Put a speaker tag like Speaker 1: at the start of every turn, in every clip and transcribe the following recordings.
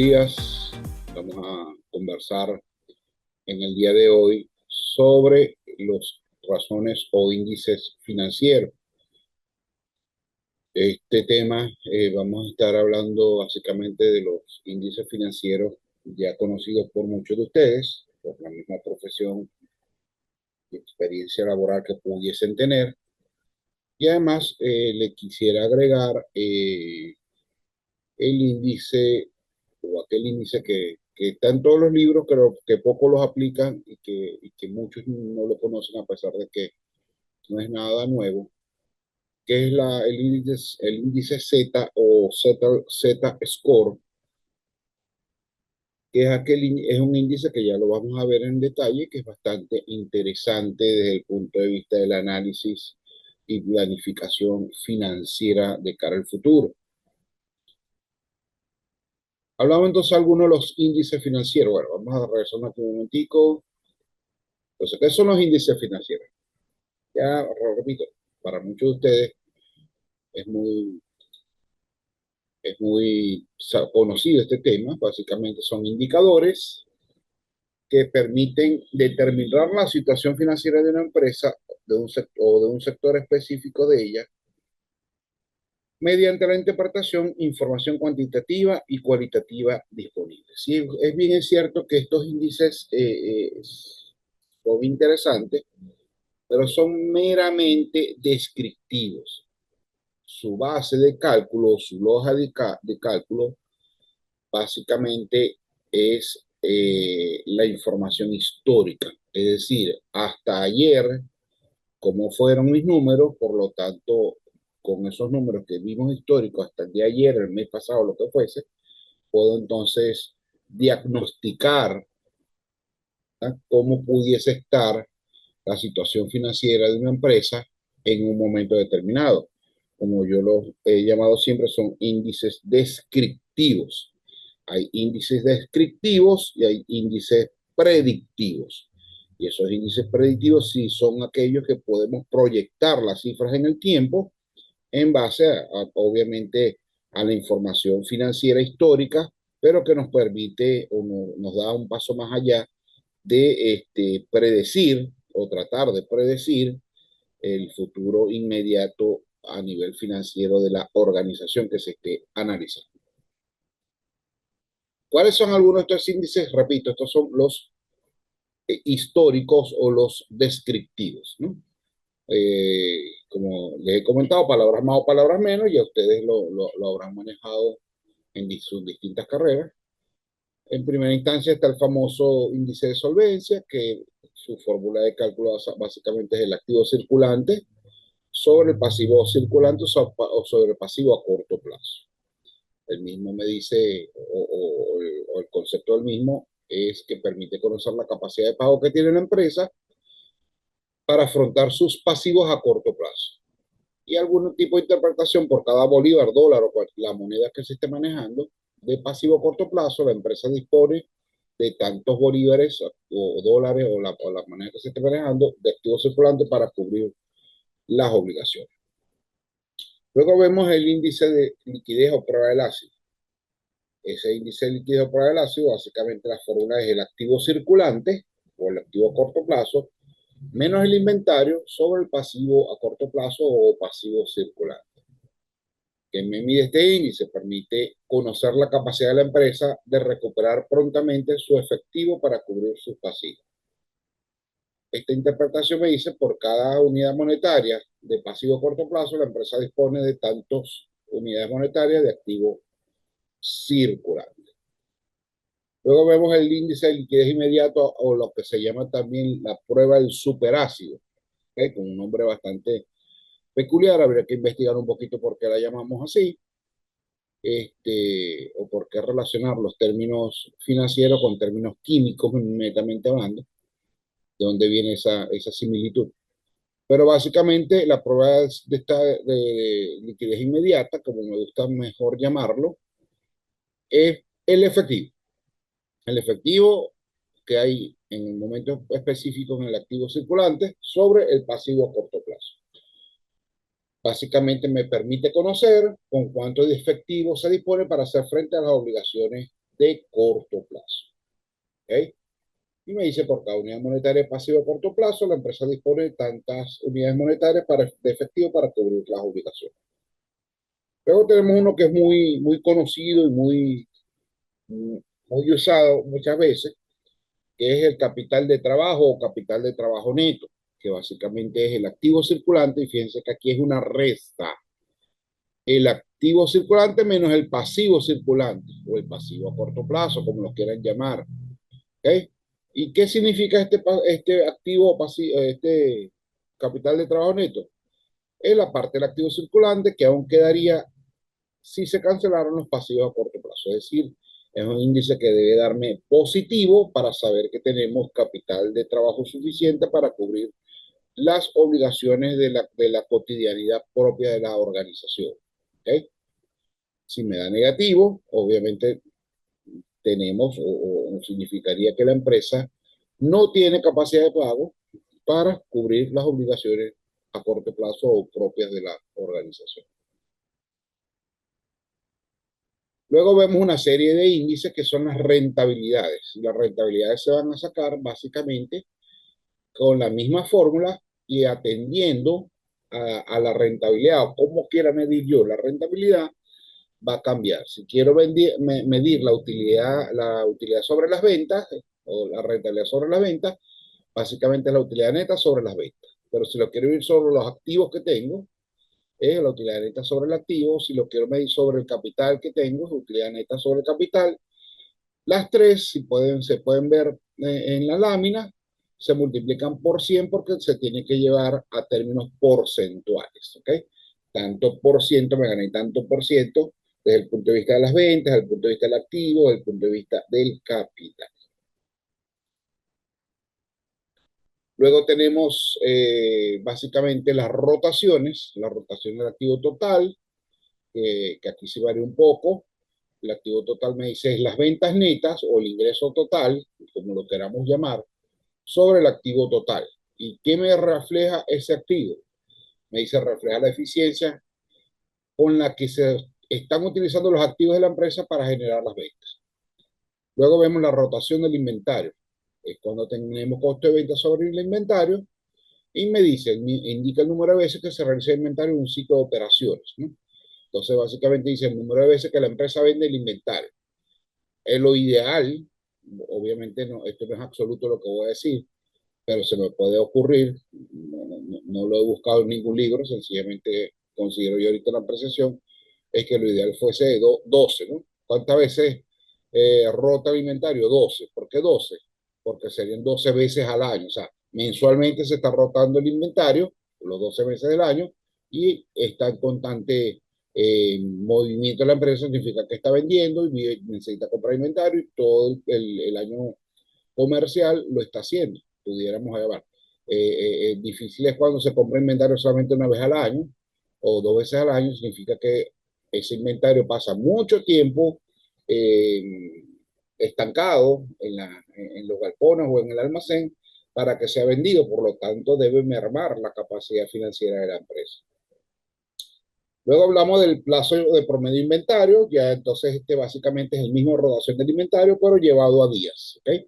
Speaker 1: días. Vamos a conversar en el día de hoy sobre los razones o índices financieros. Este tema vamos a estar hablando básicamente de los índices financieros ya conocidos por muchos de ustedes, por la misma profesión y experiencia laboral que pudiesen tener. Y además le quisiera agregar el índice o aquel índice que está en todos los libros, pero que pocos los aplican y que muchos no lo conocen a pesar de que no es nada nuevo, que es el índice Z o Z Score, que es un índice que ya lo vamos a ver en detalle, que es bastante interesante desde el punto de vista del análisis y planificación financiera de cara al futuro. Hablamos entonces de algunos de los índices financieros. Bueno, vamos a regresar un momentico. Entonces, ¿qué son los índices financieros? Ya, repito, para muchos de ustedes es muy, es muy conocido este tema. Básicamente son indicadores que permiten determinar la situación financiera de una empresa o de un sector específico de ella mediante la interpretación, información cuantitativa y cualitativa disponible. Sí, es bien cierto que estos índices son interesantes, pero son meramente descriptivos. Su base de cálculo, su loja de cálculo, básicamente es la información histórica. Es decir, hasta ayer, cómo fueron mis números, por lo tanto, con esos números que vimos históricos hasta el día de ayer, el mes pasado, lo que fuese, puedo entonces diagnosticar, ¿tá?, cómo pudiese estar la situación financiera de una empresa en un momento determinado. Como yo los he llamado siempre, son índices descriptivos. Hay índices descriptivos y hay índices predictivos. Y esos índices predictivos sí son aquellos que podemos proyectar las cifras en el tiempo en base obviamente, a la información financiera histórica, pero que nos permite o nos da un paso más allá de predecir o tratar de predecir el futuro inmediato a nivel financiero de la organización que se esté analizando. ¿Cuáles son algunos de estos índices? Repito, estos son los históricos o los descriptivos, ¿no? Como les he comentado, palabras más o palabras menos, ya ustedes lo habrán manejado en sus distintas carreras. En primera instancia está el famoso índice de solvencia, que su fórmula de cálculo básicamente es el activo circulante sobre el pasivo circulante o sobre el pasivo a corto plazo. El mismo me dice, o el concepto del mismo, es que permite conocer la capacidad de pago que tiene la empresa para afrontar sus pasivos a corto plazo. Y algún tipo de interpretación por cada bolívar, dólar o la moneda que se esté manejando de pasivo a corto plazo, la empresa dispone de tantos bolívares o dólares o la moneda que se esté manejando de activo circulante para cubrir las obligaciones. Luego vemos el índice de liquidez o prueba del ácido. Ese índice de liquidez o prueba del ácido, básicamente la fórmula es el activo circulante o el activo a corto plazo menos el inventario sobre el pasivo a corto plazo o pasivo circulante. Que me mide este índice permite conocer la capacidad de la empresa de recuperar prontamente su efectivo para cubrir sus pasivos. Esta interpretación me dice por cada unidad monetaria de pasivo a corto plazo, la empresa dispone de tantas unidades monetarias de activo circulante. Luego vemos el índice de liquidez inmediato o lo que se llama también la prueba del superácido, ¿okay?, con un nombre bastante peculiar. Habría que investigar un poquito por qué la llamamos así, o por qué relacionar los términos financieros con términos químicos, netamente hablando, de dónde viene esa similitud. Pero básicamente la prueba de liquidez inmediata, como me gusta mejor llamarlo, es el efectivo. El efectivo que hay en el momento específico en el activo circulante sobre el pasivo a corto plazo. Básicamente me permite conocer con cuánto de efectivo se dispone para hacer frente a las obligaciones de corto plazo. ¿Ok? Y me dice, por cada unidad monetaria pasiva a corto plazo, la empresa dispone de tantas unidades monetarias de efectivo para cubrir las obligaciones. Luego tenemos uno que es muy conocido y muy usado muchas veces, que es el capital de trabajo o capital de trabajo neto, que básicamente es el activo circulante, y fíjense que aquí es una resta. El activo circulante menos el pasivo circulante, o el pasivo a corto plazo, como lo quieran llamar. ¿Ok? ¿Y qué significa este activo pasivo, este capital de trabajo neto? Es la parte del activo circulante que aún quedaría si se cancelaron los pasivos a corto plazo. Es decir, es un índice que debe darme positivo para saber que tenemos capital de trabajo suficiente para cubrir las obligaciones de la cotidianidad propia de la organización. ¿Okay? Si me da negativo, obviamente tenemos o significaría que la empresa no tiene capacidad de pago para cubrir las obligaciones a corto plazo o propias de la organización. Luego vemos una serie de índices que son las rentabilidades. Las rentabilidades se van a sacar básicamente con la misma fórmula y atendiendo a la rentabilidad o como quiera medir yo la rentabilidad, va a cambiar. Si quiero medir la utilidad sobre las ventas o la rentabilidad sobre las ventas, básicamente es la utilidad neta sobre las ventas. Pero si lo quiero medir sobre los activos que tengo, es la utilidad neta sobre el activo. Si lo quiero medir sobre el capital que tengo, es utilidad neta sobre el capital. Las tres, se pueden ver en la lámina, se multiplican por 100 porque se tiene que llevar a términos porcentuales. ¿Ok? Tanto por ciento, me gané tanto por ciento desde el punto de vista de las ventas, desde el punto de vista del activo, desde el punto de vista del capital. Luego tenemos básicamente las rotaciones, la rotación del activo total, que aquí sí varía un poco. El activo total me dice es las ventas netas o el ingreso total, como lo queramos llamar, sobre el activo total. ¿Y qué me refleja ese activo? Me dice refleja la eficiencia con la que se están utilizando los activos de la empresa para generar las ventas. Luego vemos la rotación del inventario. Es cuando tenemos costo de venta sobre el inventario y me dice, indica el número de veces que se realiza el inventario en un ciclo de operaciones, ¿no? Entonces, básicamente dice el número de veces que la empresa vende el inventario. Es lo ideal, obviamente no, esto no es absoluto lo que voy a decir, pero se me puede ocurrir, no lo he buscado en ningún libro, sencillamente considero yo ahorita la apreciación, es que lo ideal fuese de 12, ¿no? ¿Cuántas veces rota el inventario? 12. ¿Por qué 12? Porque serían 12 veces al año, o sea, mensualmente se está rotando el inventario, los 12 meses del año, y está en constante movimiento de la empresa, significa que está vendiendo y necesita comprar inventario y todo el año comercial lo está haciendo, pudiéramos llevar. Difícil es cuando se compra inventario solamente una vez al año o dos veces al año, significa que ese inventario pasa mucho tiempo eh, estancado en los galpones o en el almacén para que sea vendido, por lo tanto debe mermar la capacidad financiera de la empresa. Luego hablamos del plazo de promedio de inventario, ya entonces básicamente es el mismo rotación del inventario, pero llevado a días. ¿Okay?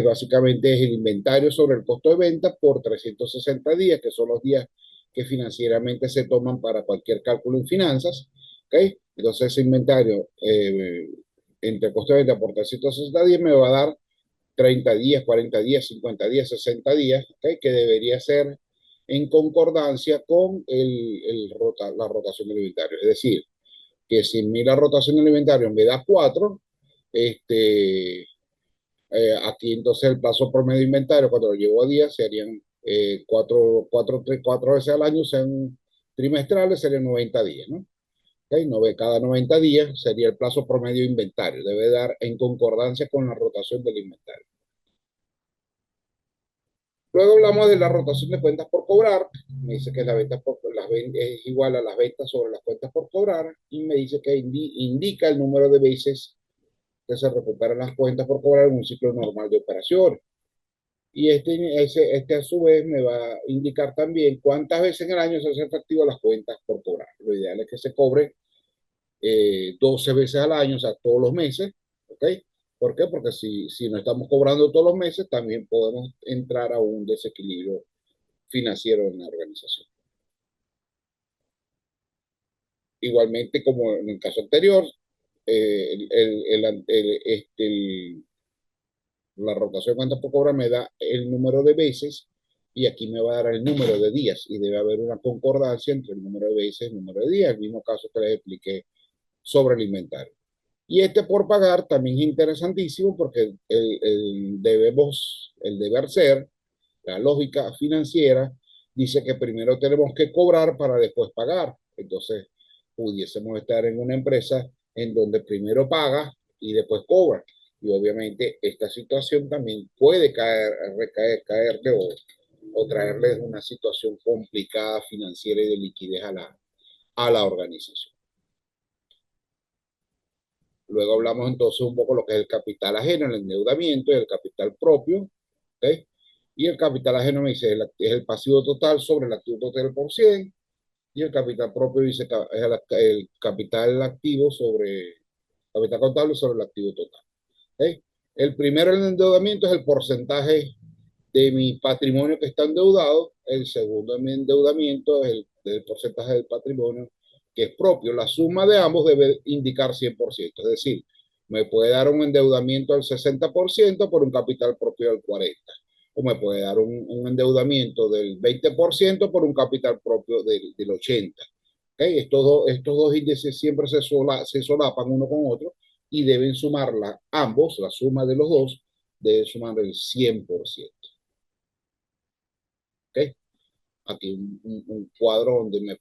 Speaker 1: Básicamente es el inventario sobre el costo de venta por 360 días, que son los días que financieramente se toman para cualquier cálculo en finanzas. ¿Okay? Entonces ese inventario entre costo de venta por 360 días me va a dar 30 días, 40 días, 50 días, 60 días, ¿okay? Que debería ser en concordancia con la rotación del inventario. Es decir, que si mi la rotación del inventario me da 4, aquí entonces el plazo promedio de inventario cuando lo llevo a días serían 4 veces al año, sean trimestrales, serían 90 días, ¿no? Okay, cada 90 días sería el plazo promedio de inventario. Debe dar en concordancia con la rotación del inventario. Luego hablamos de la rotación de cuentas por cobrar. Me dice que es igual a las ventas sobre las cuentas por cobrar. Y me dice que indica el número de veces que se recuperan las cuentas por cobrar en un ciclo normal de operaciones. Y este a su vez me va a indicar también cuántas veces en el año se hacen efectivas las cuentas por cobrar. Lo ideal es que se cobre 12 veces al año, o sea, todos los meses, ¿ok? ¿Por qué? Porque si no estamos cobrando todos los meses, también podemos entrar a un desequilibrio financiero en la organización. Igualmente, como en el caso anterior, la rotación de cuentas por cobrar me da el número de veces y aquí me va a dar el número de días y debe haber una concordancia entre el número de veces y el número de días, el mismo caso que les expliqué sobre el inventario. Y este por pagar también es interesantísimo porque el deber ser, la lógica financiera, dice que primero tenemos que cobrar para después pagar. Entonces, pudiésemos estar en una empresa en donde primero paga y después cobra. Y obviamente esta situación también puede caerle o traerles una situación complicada financiera y de liquidez a la organización. Luego hablamos entonces un poco de lo que es el capital ajeno, el endeudamiento y el capital propio. ¿Okay? Y el capital ajeno me dice es el pasivo total sobre el activo total por 100. Y el capital propio dice que es el capital activo sobre capital contable sobre el activo total. ¿Okay? El primero, el endeudamiento, es el porcentaje de mi patrimonio que está endeudado. El segundo, mi endeudamiento, es el porcentaje del patrimonio que es propio. La suma de ambos debe indicar 100%. Es decir, me puede dar un endeudamiento al 60% por un capital propio del 40%. O me puede dar un endeudamiento del 20% por un capital propio del 80%. ¿Okay? Estos dos índices siempre se solapan uno con otro y deben sumarla ambos, la suma de los dos, debe sumar el 100%. ¿Okay? Aquí un cuadro donde me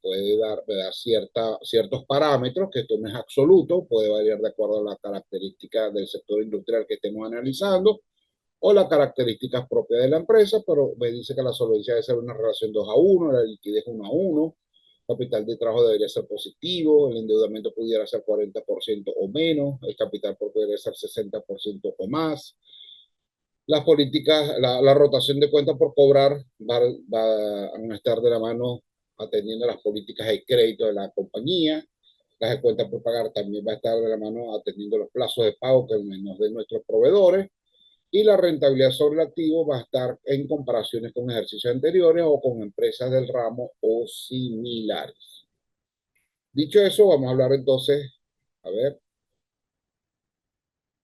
Speaker 1: da ciertos parámetros, que esto no es absoluto, puede variar de acuerdo a las características del sector industrial que estemos analizando o las características propias de la empresa, pero me dice que la solvencia debe ser una relación 2:1, la liquidez 1:1, capital de trabajo debería ser positivo, el endeudamiento pudiera ser 40% o menos, el capital propio debería ser 60% o más. Las políticas, la rotación de cuentas por cobrar va a estar de la mano atendiendo las políticas de crédito de la compañía. Las de cuentas por pagar también va a estar de la mano atendiendo los plazos de pago que nos den nuestros proveedores. Y la rentabilidad sobre el activo va a estar en comparaciones con ejercicios anteriores o con empresas del ramo o similares. Dicho eso, vamos a hablar entonces, a ver,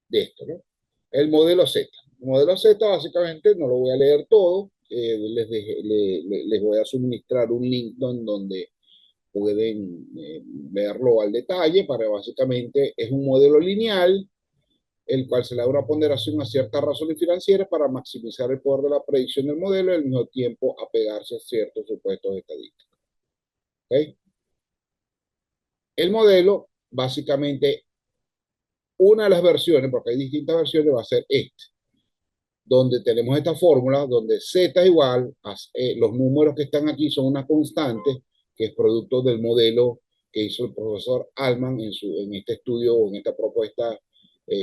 Speaker 1: de esto, ¿no? El modelo Z. El modelo Z básicamente no lo voy a leer todo, les voy a suministrar un link donde pueden verlo al detalle, para básicamente es un modelo lineal, el cual se le da una ponderación a ciertas razones financieras para maximizar el poder de la predicción del modelo y al mismo tiempo apegarse a ciertos supuestos estadísticos. ¿Okay? El modelo, básicamente, una de las versiones, porque hay distintas versiones, va a ser este, donde tenemos esta fórmula, donde Z igual, los números que están aquí son una constante, que es producto del modelo que hizo el profesor Altman en este estudio, en esta propuesta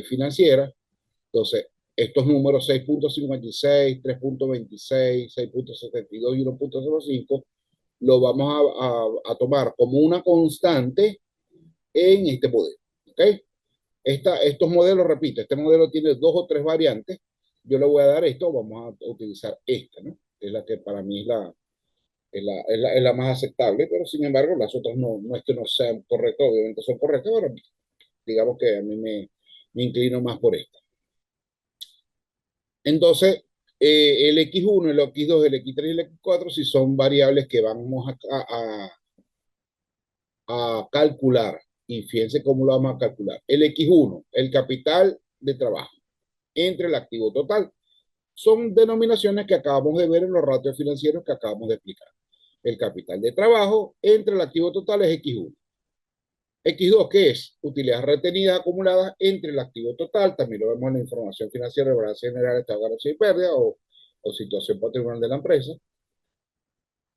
Speaker 1: financiera. Entonces, estos números 6.56, 3.26, 6.72 y 1.05 lo vamos a tomar como una constante en este modelo. ¿Okay? Estos modelos, repito, este modelo tiene dos o tres variantes. Yo le voy a dar esto, vamos a utilizar esta, ¿no? Es la que para mí es la más aceptable, pero sin embargo las otras no es que no sean correctas, obviamente son correctas, pero digamos que a mí me inclino más por esta. Entonces, el X1, el X2, el X3 y el X4 si son variables que vamos a calcular. Y fíjense cómo lo vamos a calcular. El X1, el capital de trabajo entre el activo total. Son denominaciones que acabamos de ver en los ratios financieros que acabamos de explicar. El capital de trabajo entre el activo total es X1. X2, ¿qué es? Utilidades retenidas acumuladas entre el activo total. También lo vemos en la información financiera de balance general, estado de ganancia y pérdida o situación patrimonial de la empresa.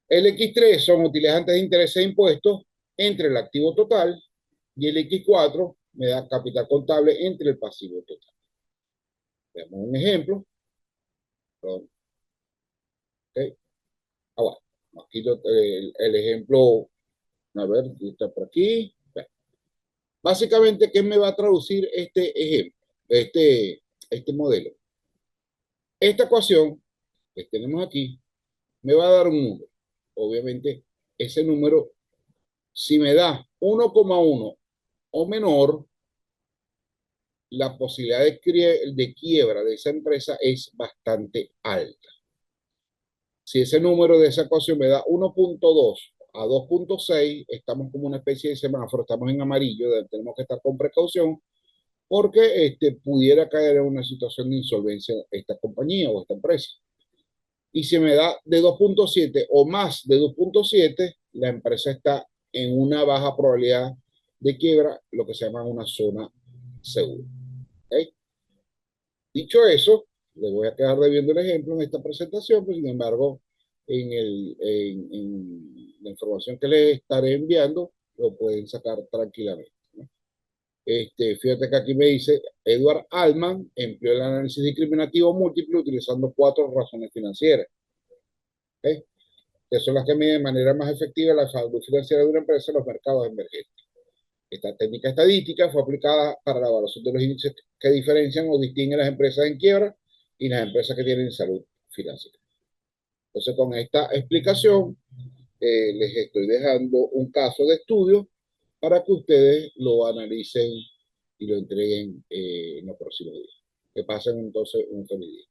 Speaker 1: El X3 son utilidades antes de intereses e impuestos entre el activo total y el X4 me da capital contable entre el pasivo total. Veamos un ejemplo. Okay. Ah, bueno. Aquí el ejemplo, a ver, está por aquí. Bueno. Básicamente, ¿qué me va a traducir este ejemplo? este modelo. Esta ecuación que tenemos aquí me va a dar un número. Obviamente, ese número, si me da 1,1 o menor, la posibilidad de quiebra de esa empresa es bastante alta. Si ese número de esa ecuación me da 1,2 a 2,6, estamos como una especie de semáforo, estamos en amarillo, tenemos que estar con precaución porque pudiera caer en una situación de insolvencia esta compañía o esta empresa. Y si me da de 2,7 o más de 2,7, la empresa está en una baja probabilidad de quiebra, lo que se llama una zona segura. ¿Okay? Dicho eso, le voy a quedar debiendo el ejemplo en esta presentación, pues sin embargo, en la información que les estaré enviando, lo pueden sacar tranquilamente. ¿No? Fíjate que aquí me dice, Edward Altman empleó el análisis discriminativo múltiple utilizando 4 razones financieras, ¿okay? Que son las que miden de manera más efectiva la salud financiera de una empresa en los mercados emergentes. Esta técnica estadística fue aplicada para la evaluación de los índices que diferencian o distinguen las empresas en quiebra y las empresas que tienen salud financiera. Entonces, con esta explicación, les estoy dejando un caso de estudio para que ustedes lo analicen y lo entreguen en los próximos días. Que pasen entonces un feliz día.